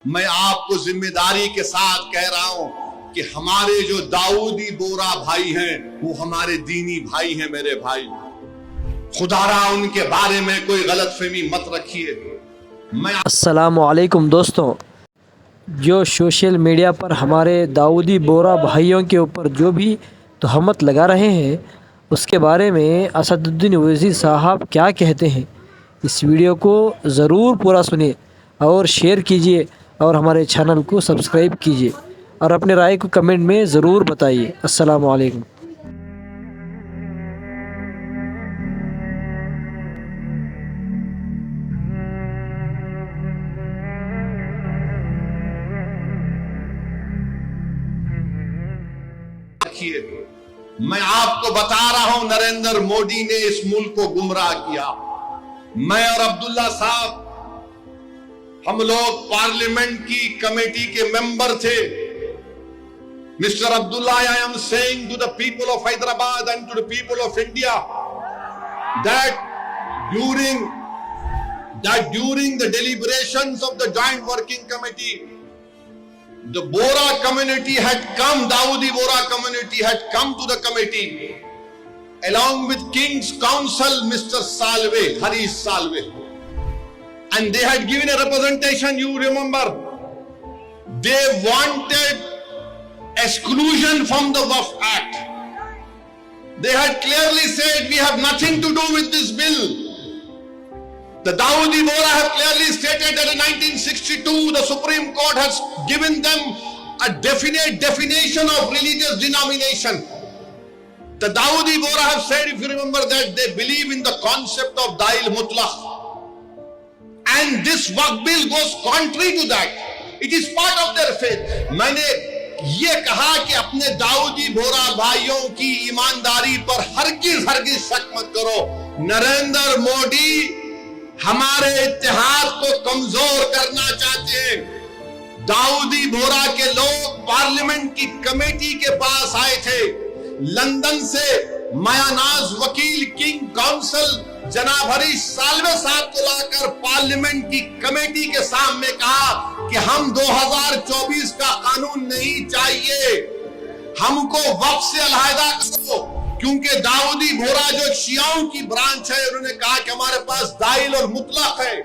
मैं आपको जिम्मेदारी के साथ कह रहा हूं कि हमारे जो दाऊदी बोरा भाई हैं वो हमारे दीनी भाई हैं। मेरे भाई, खुदारा उनके बारे में कोई गलतफहमी मत रखिए। अस्सलामु अलैकुम दोस्तों, जो सोशल मीडिया पर हमारे दाऊदी बोरा भाइयों के ऊपर जो भी तहमत लगा रहे हैं उसके बारे में असदुद्दीन ओवैसी साहब क्या कहते हैं, इस वीडियो को ज़रूर पूरा सुनिए और शेयर कीजिए और हमारे चैनल को सब्सक्राइब कीजिए और अपने राय को कमेंट में ज़रूर बताइए। अस्सलामु अलैकुम। मैं आपको बता रहा हूं, नरेंद्र मोदी ने इस मुल्क को गुमराह किया। मैं और अब्दुल्ला साहब, हम लोग पार्लियामेंट की कमेटी के मेंबर थे। Mister Abdullah, I am saying to the people of Hyderabad and to the people of India that during the deliberations of the joint working committee, the Bora community had come, Dawoodi Bora community had come to the committee along with King's Counsel, Mr. Salve, Harish Salve, and they had given a representation. You remember, they wanted exclusion from the Waqf Act. They had clearly said, we have nothing to do with this bill. The Dawoodi Bora have clearly stated that in 1962 the Supreme Court has given them a definite definition of religious denomination. The Dawoodi Bora have said, if you remember, that they believe in the concept of Dail Mutlaq, and this Waqf bill goes contrary to that. It is part of their faith. मैंने ये कहा कि अपने दाऊदी बोरा भाइयों की ईमानदारी पर हरगिज शक मत करो। नरेंद्र मोदी हमारे इत्तेहाद को कमजोर करना चाहते हैं। दाऊदी बोरा के लोग पार्लियामेंट की कमेटी के पास आए थे। लंदन से मायानाज वकील किंग काउंसिल जनाब हरीश साल्वे साहब को लाकर पार्लियामेंट की कमेटी के सामने कहा कि हम 2024 का कानून नहीं चाहिए, हमको वक्फ से अलहदा करो, क्योंकि दाऊदी बोरा जो शियाओं की ब्रांच है, उन्होंने कहा कि हमारे पास दाइल और मुतलक है।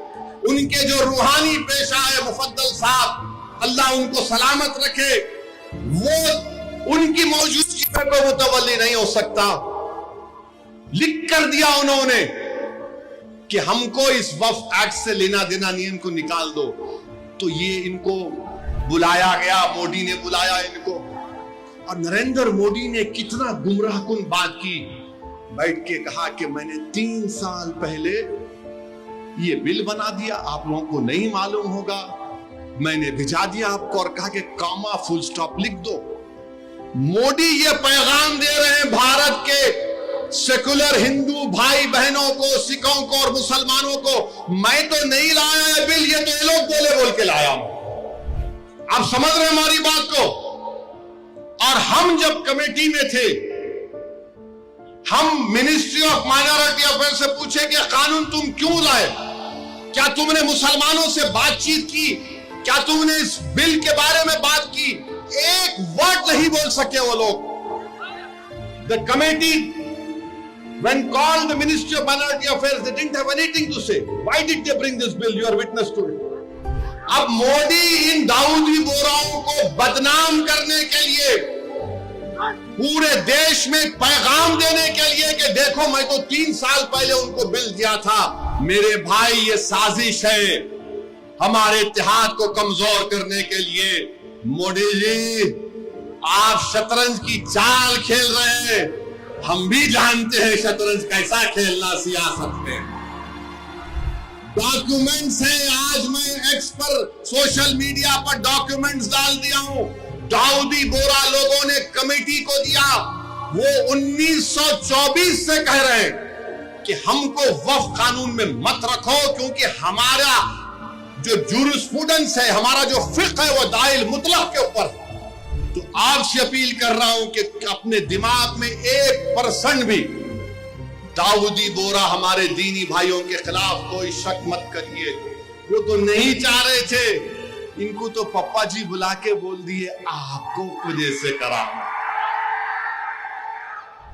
उनके जो रूहानी पेशा है मुफद्दल साहब, अल्लाह उनको सलामत रखे, वो उनकी मौजूदगी में कोई मुतवल्ली नहीं हो सकता। लिख कर दिया उन्होंने कि हमको इस वक्फ एक्ट से लेना देना नहीं, इनको निकाल दो। तो ये इनको बुलाया गया, मोदी ने बुलाया इनको, और नरेंद्र मोदी ने कितना गुमराहकुन बात की। बैठ के कहा कि मैंने 3 साल पहले ये बिल बना दिया, आप लोगों को नहीं मालूम होगा, मैंने भिजा दिया आपको और कहा कि कामा फुल स्टॉप लिख दो। मोदी ये पैगाम दे रहे हैं भारत के सेकुलर हिंदू भाई बहनों को, सिखों को और मुसलमानों को, मैं तो नहीं लाया है बिल, ये तो ये लोग बोल के लाया हूं। आप समझ रहे हैं हमारी बात को? और हम जब कमेटी में थे, हम मिनिस्ट्री ऑफ माइनॉरिटी अफेयर से पूछे कि कानून तुम क्यों लाए, क्या तुमने मुसलमानों से बातचीत की, क्या तुमने इस बिल के बारे में बात की? एक वर्ड नहीं बोल सके वो लोग। The committee, when called the Ministry of Minority Affairs, they didn't have anything to say. Why did they bring this bill? You are witness to it. अब मोदी इन दाऊदी बोराओं को बदनाम करने के लिए, पूरे देश में पैगाम देने के लिए कि देखो मैं तो 3 साल पहले उनको बिल दिया था। मेरे भाई, ये साजिश है हमारे इत्तेहाद को कमजोर करने के लिए। मोदी जी, आप शतरंज की चाल खेल रहे हैं, हम भी जानते हैं शतरंज कैसा खेलना सियासत में। डॉक्यूमेंट्स हैं, आज मैं एक्स पर सोशल मीडिया पर डॉक्यूमेंट्स डाल दिया हूं। दाऊदी बोरा लोगों ने कमेटी को दिया, वो 1924 से कह रहे हैं कि हमको वक्फ कानून में मत रखो, क्योंकि हमारा जो जूरिस्प्रूडेंस है, हमारा जो फिक्र है, वो दाइल मुतलक के ऊपर। तो आपसे अपील कर रहा हूं कि अपने दिमाग में 1% भी दाऊदी बोरा हमारे दीनी भाइयों के खिलाफ कोई शक मत करिए। वो तो नहीं चाह रहे थे इनको तो पप्पा जी बुला के बोल दिए आपको मुझे से कराम है।